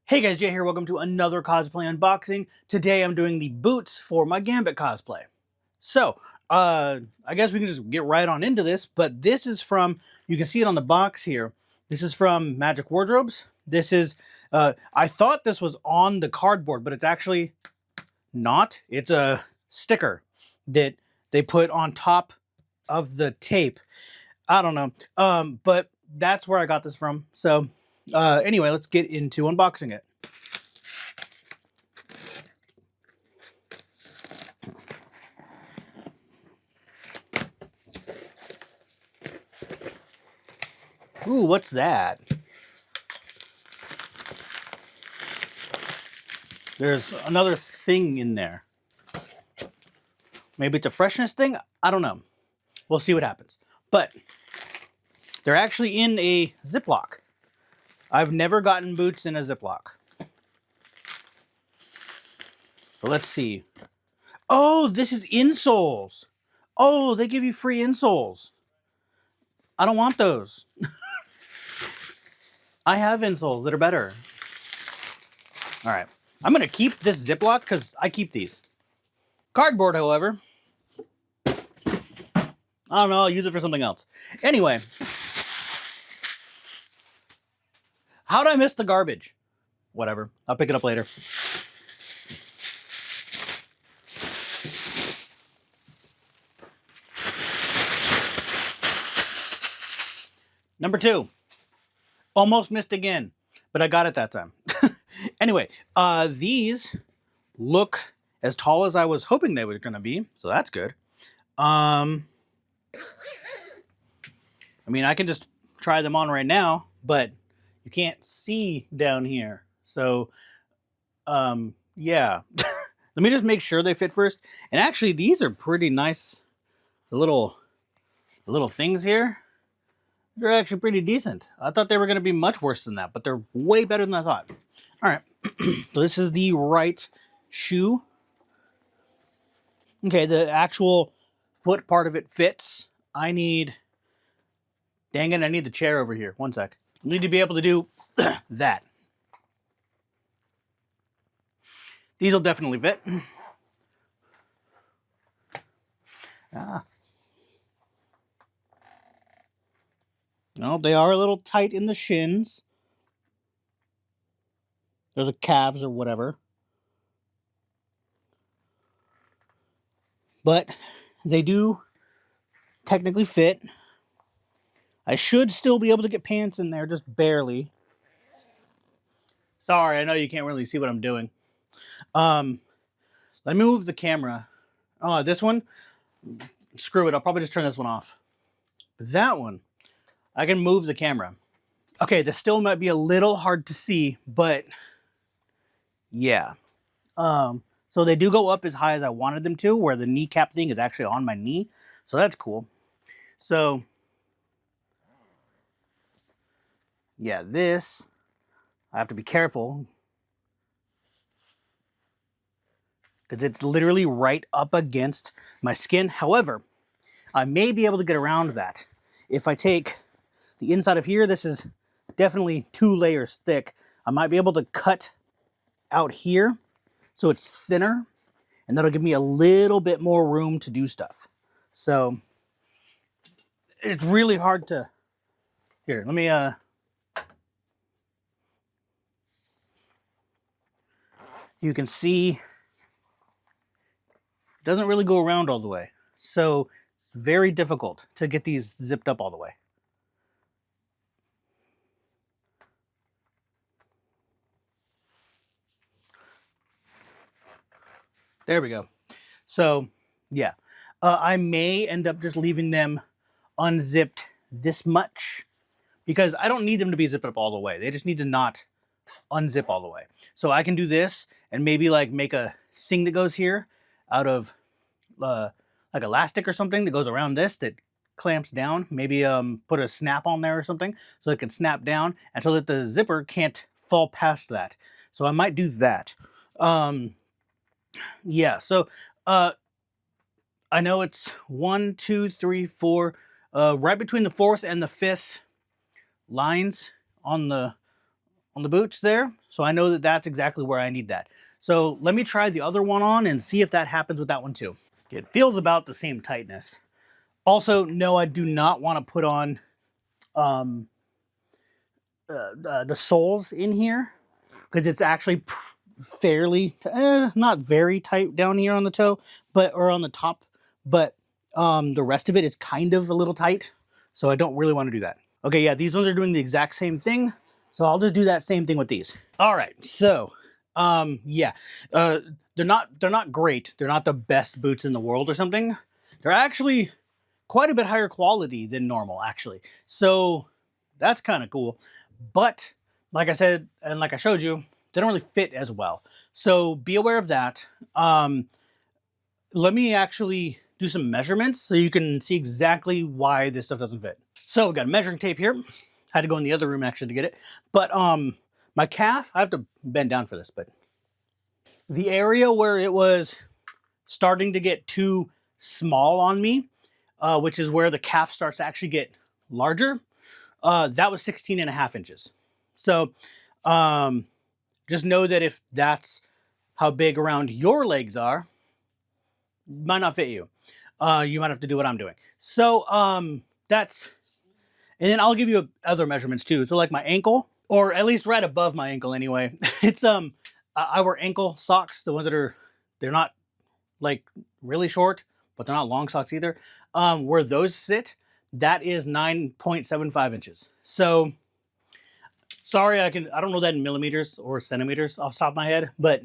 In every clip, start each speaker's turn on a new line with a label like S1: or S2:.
S1: Hey guys, Jay here. Welcome to another cosplay unboxing. Today I'm doing the boots for my Gambit cosplay. So, I guess we can just get right on into this, but this is from, you can see it on the box here. This is from Magic Wardrobes. This is, I thought this was on the cardboard, but it's actually not. It's a sticker that they put on top of the tape. I don't know. But that's where I got this from. So, anyway, let's get into unboxing it. Ooh, what's that? There's another thing in there. Maybe it's a freshness thing? I don't know. We'll see what happens. But they're actually in a Ziploc. I've never gotten boots in a Ziploc. But let's see. Oh, this is insoles. Oh, they give you free insoles. I don't want those. I have insoles that are better. All right. I'm going to keep this Ziploc because I keep these. Cardboard, however, I don't know. I'll use it for something else. Anyway. How'd I miss the garbage? Whatever. I'll pick it up later. Number 2. Almost missed again, but I got it that time. Anyway, these look as tall as I was hoping they were going to be, so that's good. I mean, I can just try them on right now, but you can't see down here. So, yeah. Let me just make sure they fit first. And actually, these are pretty nice. The little things here, they're actually pretty decent. I thought they were going to be much worse than that, but they're way better than I thought. All right. So this is the right shoe. Okay, the actual foot part of it fits. I need... Dang it, I need the chair over here. One sec. I need to be able to do that. These will definitely fit. No, they are a little tight in the shins. Or the calves or whatever. But they do technically fit. I should still be able to get pants in there, just barely. Sorry, I know you can't really see what I'm doing. Let me move the camera. Oh, this one? Screw it, I'll probably just turn this one off. But that one, I can move the camera. Okay, this still might be a little hard to see, but yeah. So they do go up as high as I wanted them to, where the kneecap thing is actually on my knee. So that's cool. So, yeah, this, I have to be careful. Because it's literally right up against my skin. However, I may be able to get around that. If I take the inside of here, this is definitely 2 layers thick. I might be able to cut out here so it's thinner, and that'll give me a little bit more room to do stuff. So it's really hard to... Here, let me... You can see it doesn't really go around all the way. So it's very difficult to get these zipped up all the way. There we go. So, yeah. I may end up just leaving them unzipped this much because I don't need them to be zipped up all the way. They just need to not unzip all the way. So I can do this and maybe like make a thing that goes here out of like elastic or something that goes around this that clamps down. Maybe put a snap on there or something so it can snap down and so that the zipper can't fall past that. So I might do that. Yeah, so I know it's 1, 2, 3, 4, right between the 4th and the 5th lines on the on the boots there. So I know that that's exactly where I need that. So let me try the other one on and see if that happens with that one too. It feels about the same tightness. Also, no, I do not want to put on the soles in here because it's actually fairly, not very tight down here on the toe, or on the top, but the rest of it is kind of a little tight. So I don't really want to do that. Okay, yeah, these ones are doing the exact same thing. So I'll just do that same thing with these. All right, so yeah, they're not great. They're not the best boots in the world or something. They're actually quite a bit higher quality than normal, actually. So that's kind of cool. But like I said, and like I showed you, they don't really fit as well. So be aware of that. Let me actually do some measurements so you can see exactly why this stuff doesn't fit. So we've got a measuring tape here. Had to go in the other room actually to get it. But my calf, I have to bend down for this, but the area where it was starting to get too small on me, which is where the calf starts to actually get larger, that was 16.5 inches. So just know that if that's how big around your legs are, it might not fit you. You might have to do what I'm doing. So that's, and then I'll give you other measurements too. So like my ankle, or at least right above my ankle anyway. It's I wear ankle socks, the ones that they're not like really short, but they're not long socks either. Where those sit, that is 9.75 inches. So sorry, I don't know that in millimeters or centimeters off the top of my head, but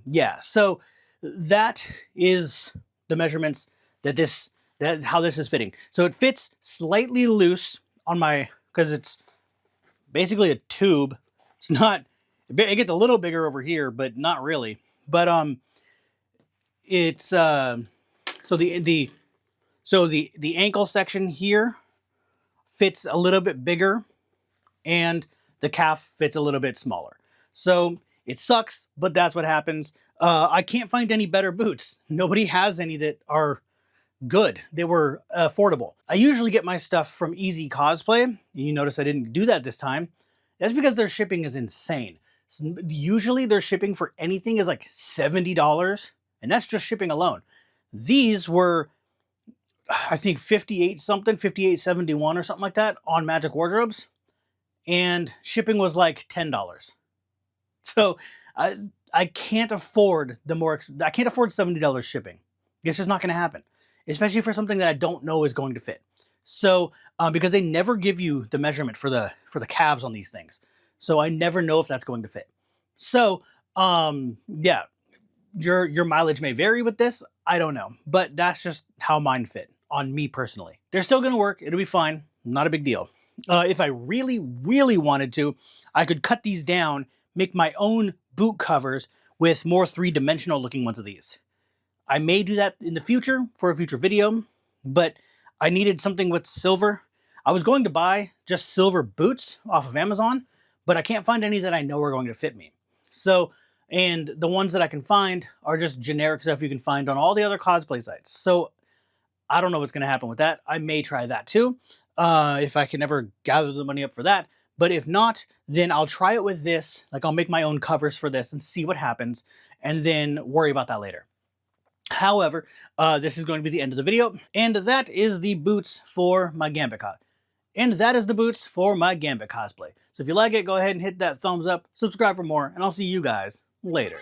S1: yeah. So that is the measurements how this is fitting. So it fits slightly loose on my, because it's basically a tube. It's not, it gets a little bigger over here, but not really. But it's so the ankle section here fits a little bit bigger, and the calf fits a little bit smaller. So it sucks, but that's what happens. I can't find any better boots. Nobody has any that are good. They were affordable. I usually get my stuff from Easy Cosplay. You notice I didn't do that this time. That's because their shipping is insane. Usually their shipping for anything is like $70, and that's just shipping alone. These were, I think, 58 something, 58.71 or something like that on Magic Wardrobes, and shipping was like $10. So I can't afford I can't afford $70 shipping. It's just not going to happen, especially for something that I don't know is going to fit. So because they never give you the measurement for the calves on these things, so I never know if that's going to fit. So yeah, your mileage may vary with this. I don't know, but that's just how mine fit on me personally. They're still going to work. It'll be fine. Not a big deal. If I really, really wanted to, I could cut these down, make my own boot covers with more three-dimensional looking ones of these. I may do that in the future for a future video, but I needed something with silver. I was going to buy just silver boots off of Amazon, but I can't find any that I know are going to fit me. So, and the ones that I can find are just generic stuff you can find on all the other cosplay sites. So I don't know what's going to happen with that. I may try that too, if I can ever gather the money up for that. But if not, then I'll try it with this. Like, I'll make my own covers for this and see what happens, and then worry about that later. However, this is going to be the end of the video, and that is the boots for my Gambit cosplay. So if you like it, go ahead and hit that thumbs up, subscribe for more, and I'll see you guys later.